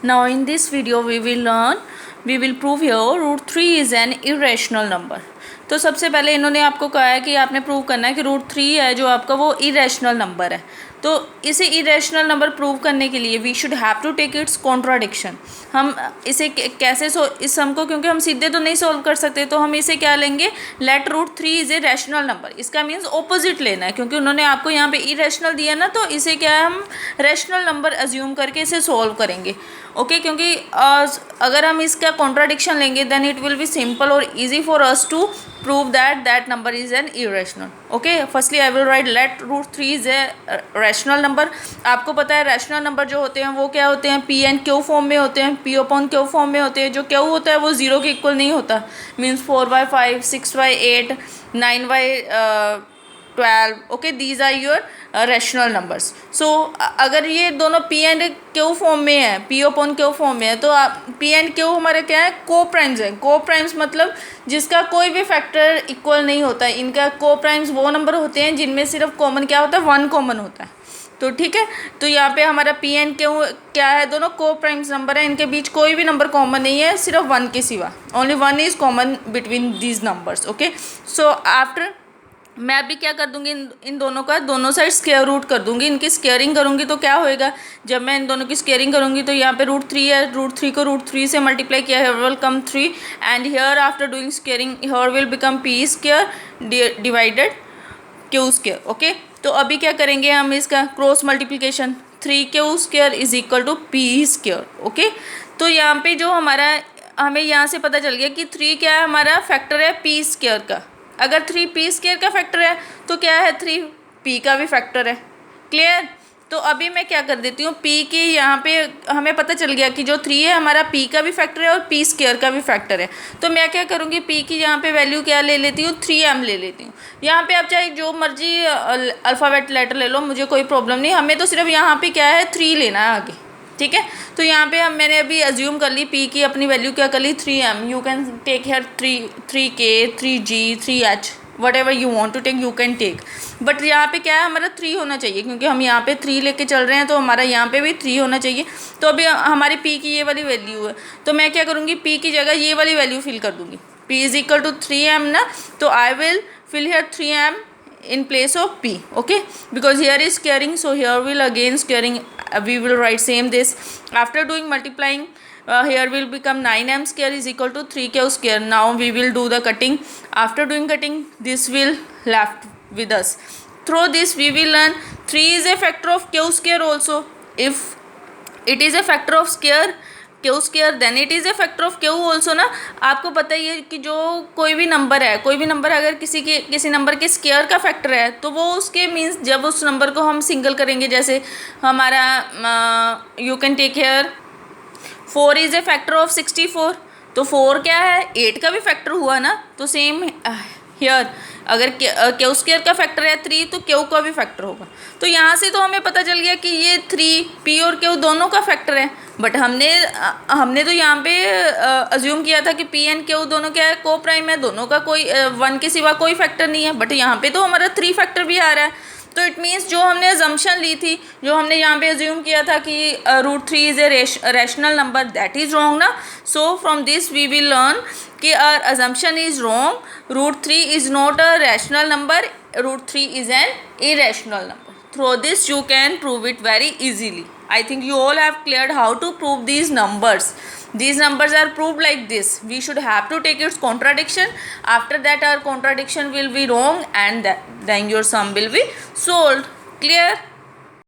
Now in this video we will prove here root 3 is an irrational number. तो सबसे पहले इन्होंने आपको कहा है कि आपने प्रूव करना है कि रूट 3 है जो आपका वो इरेशनल नंबर है. तो इसे इरेशनल नंबर प्रूव करने के लिए we should have to take its contradiction. हम इसे कैसे इस सम को, क्योंकि हम सीधे तो नहीं सॉल्व कर सकते, तो हम इसे क्या लेंगे, let root 3 is a rational number. इसका मीन्स ऑपोजिट लेना है, क्योंकि उन्होंने आपको यहाँ पे इरेशनल दिया ना, तो इसे क्या है, हम रैशनल नंबर अज्यूम करके इसे सॉल्व करेंगे. ओके क्योंकि अगर हम इसका कॉन्ट्राडिक्शन लेंगे then it will be simple और easy for us to prove that number is an irrational. Okay, firstly I will write let root 3 is a rational number. आपको पता है रैशनल नंबर जो होते हैं वो क्या होते हैं, पी एंड क्यू फॉर्म में होते हैं, पी अपॉन क्यू फॉर्म में होते हैं. जो क्यू होता है वो 0 के इक्वल नहीं होता, means 4/5 6/8 9/12. Okay, these are your rational numbers. So अगर ये दोनों पी एंड क्यू फॉर्म में है, पी अपॉन क्यू फॉर्म में है, तो पी एंड क्यू हमारे क्या है, को प्राइम्स हैं. को प्राइम्स मतलब जिसका कोई भी फैक्टर इक्वल नहीं होता है. इनका को प्राइम्स वो नंबर होते हैं जिनमें सिर्फ कॉमन क्या होता है, 1 कॉमन होता है. तो ठीक है, तो यहाँ पे हमारा पी एंड क्यू क्या है, दोनों को प्राइम्स नंबर है. इनके बीच कोई भी नंबर कॉमन नहीं है सिर्फ 1 के सिवा. Only 1 is common between these numbers. Okay, so after मैं अभी क्या कर दूंगी, इन दोनों का दोनों साइड स्क्वायर रूट कर दूंगी. इनकी स्क्वेयरिंग करूंगी तो क्या होएगा, जब मैं इन दोनों की स्क्वेयरिंग करूंगी तो यहाँ पे रूट 3 है, रूट 3 को रूट 3 से मल्टीप्लाई किया, here will come 3 and here after doing squaring here will become P square divided Q square. Okay, तो अभी क्या करेंगे हम, इसका cross multiplication, 3q square is equal to P square. Okay, तो यहाँ पे जो हमारा हमें यहाँ से पता चल गया कि 3 क्या है, हमारा फैक्टर है पी स्क्वायर का. अगर 3 पी स्क्वायर का फैक्टर है तो क्या है, 3 पी का भी फैक्टर है. क्लियर. तो अभी मैं क्या कर देती हूँ, पी की यहाँ पे हमें पता चल गया कि जो 3 है हमारा पी का भी फैक्टर है और पी स्क्वायर का भी फैक्टर है. तो मैं क्या करूँगी, पी की यहाँ पे वैल्यू क्या ले लेती हूँ, 3m ले लेती हूँ. यहाँ पे आप चाहे जो मर्जी अल्फ़ाबेट लेटर ले लो, मुझे कोई प्रॉब्लम नहीं. हमें तो सिर्फ यहाँ पे क्या है, 3 लेना है आगे. ठीक है, तो यहाँ पे मैंने अभी अज्यूम कर ली, पी की अपनी वैल्यू क्या कर ली, 3m. You can take here 3k 3g 3h whatever you want to take you can take. But यहाँ पे क्या है, हमारा 3 होना चाहिए, क्योंकि हम यहाँ पे 3 लेके चल रहे हैं, तो हमारा यहाँ पे भी 3 होना चाहिए. तो अभी हमारी पी की ये वाली वैल्यू है, तो मैं क्या करूँगी, पी की जगह ये वाली वैल्यू फिल कर दूँगी. p is equal to 3m ना, तो I will fill here 3m in place of p. Okay, because here is squaring, so here will again squaring, we will write same this. After doing multiplying, here will become 9m square is equal to 3q square. Now we will do the cutting. After doing cutting, this will left with us. Through this we will learn 3 is a factor of q square also. If it is a factor of Q square then it is a factor of Q also ना. आपको पता ही है कि जो कोई भी number है, कोई भी नंबर अगर किसी नंबर के स्क्वायर का फैक्टर है, तो वो उसके मीन्स जब उस नंबर को हम सिंगल करेंगे, जैसे हमारा you can take here 4 is a factor of 64. तो 4 क्या है, 8 का भी फैक्टर हुआ ना. तो सेम हियर अगर क्यू स्क्वायर का फैक्टर है 3, तो क्यू का भी फैक्टर होगा. तो यहाँ से तो हमें पता चल गया कि ये 3 पी और क्यू दोनों का फैक्टर है. बट हमने तो यहाँ पे अज्यूम किया था कि पी एंड क्यू दोनों क्या है, को प्राइम है, दोनों का कोई 1 के सिवा कोई फैक्टर नहीं है. बट यहाँ पे तो हमारा 3 फैक्टर भी आ रहा है. तो इट मीन्स जो हमने अजम्पशन ली थी, जो हमने यहाँ पे अज्यूम किया था कि root 3 is a rational number, that is wrong ना. So from this we will learn कि our assumption is wrong. Root 3 is not a rational number, root 3 is an irrational number. Through this you can prove it very easily. I think you all have cleared how to prove these numbers. These numbers are proved like this. We should have to take its contradiction. After that our contradiction will be wrong and then your sum will be solved. Clear?